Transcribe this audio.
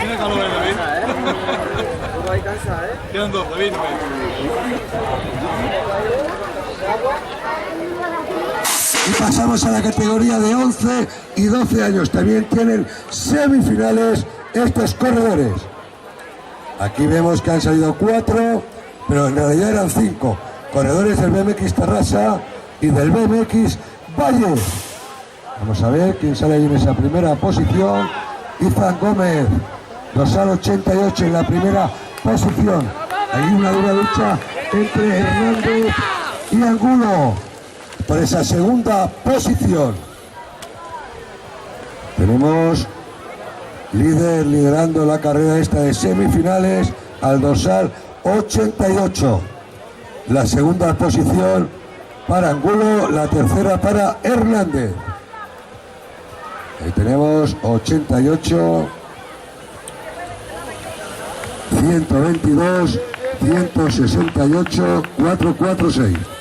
Tiene calor el David. No hay cansa, ¿eh? Quedan dos, David. Y pasamos a la categoría de 11 y 12 años. También tienen semifinales estos corredores. Aquí vemos que han salido 4, pero en realidad eran 5. Corredores del BMX Terrassa y del BMX Valles. Vamos a ver quién sale ahí en esa primera posición. Izan Gómez, dorsal 88 en la primera posición. Hay una dura lucha entre Hernández y Angulo por esa segunda posición. Tenemos líder liderando la carrera esta de semifinales al dorsal 88. La segunda posición para Angulo, la tercera para Hernández. Ahí tenemos 88, 122, 168, 446.